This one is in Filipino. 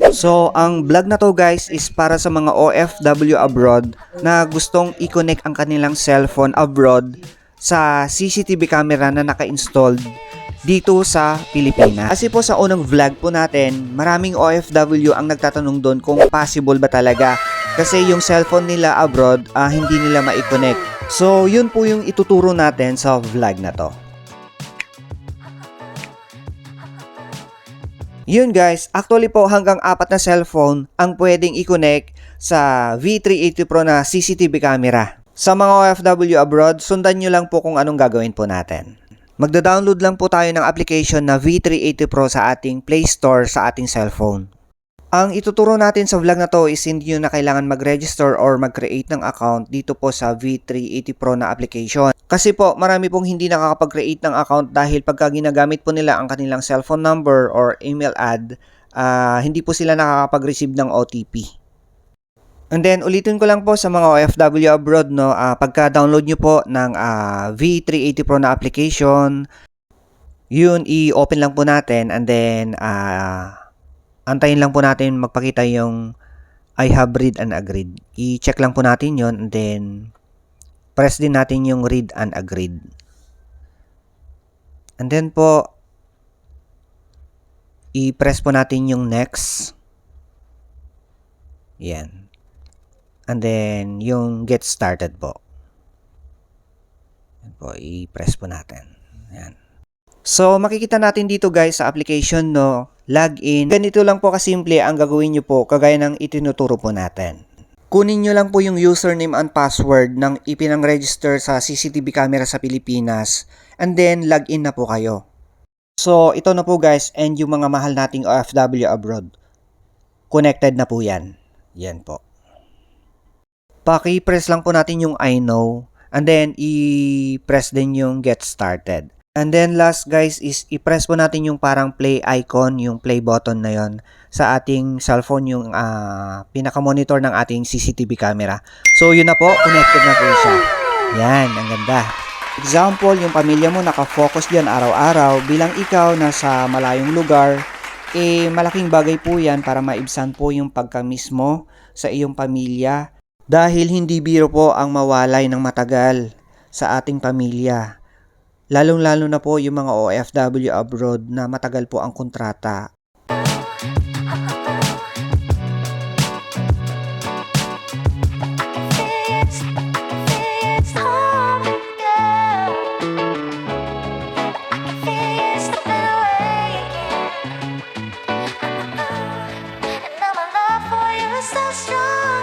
So, ang vlog na to guys is para sa mga OFW abroad na gustong i-connect ang kanilang cellphone abroad sa CCTV camera na naka-installed dito sa Pilipinas. Kasi po sa unang vlog po natin, maraming OFW ang nagtatanong doon kung possible ba talaga. Kasi yung cellphone nila abroad, hindi nila ma-connect. So, yun po yung ituturo natin sa vlog na to. Yun guys, actually po hanggang 4 na cellphone ang pwedeng i-connect sa V380 Pro na CCTV camera. Sa mga OFW abroad, sundan nyo lang po kung anong gagawin po natin. Magda-download lang po tayo ng application na V380 Pro sa ating Play Store sa ating cellphone. Ang ituturo natin sa vlog na to is hindi nyo na kailangan mag-register or mag-create ng account dito po sa V380 Pro na application. Kasi po marami pong hindi nakakapag-create ng account dahil pagka ginagamit po nila ang kanilang cellphone number or email ad, hindi po sila nakakapag-receive ng OTP. And then ulitin ko lang po sa mga OFW abroad, no, pagka-download nyo po ng V380 Pro na application, yun i-open lang po natin and then antayin lang po natin magpakita yung I have read and agreed. I-check lang po natin yon and then press din natin yung read and agreed. And then po i-press po natin yung next. Yan. And then yung get started po. Yan po, i-press po natin. Yan. So, makikita natin dito guys sa application, no, login. Ganito lang po kasimple ang gagawin nyo po kagaya ng itinuturo po natin. Kunin nyo lang po yung username and password ng ipinang-register sa CCTV camera sa Pilipinas and then login na po kayo. So, ito na po guys and yung mga mahal nating OFW abroad. Connected na po yan. Yan po. Paki-press lang po natin yung I know and then i-press din yung get started. And then last guys is i-press po natin yung parang play icon, yung play button na yon sa ating cellphone, yung pinaka-monitor ng ating CCTV camera. So yun na po, connected na po siya. Yan, ang ganda. Example, yung pamilya mo nakafocus dyan araw-araw, bilang ikaw nasa malayong lugar, malaking bagay po yan para maibsan po yung pagka-miss mo sa iyong pamilya. Dahil hindi biro po ang mawalay ng matagal sa ating pamilya. Lalong-lalo na po yung mga OFW abroad na matagal po ang kontrata. So strong.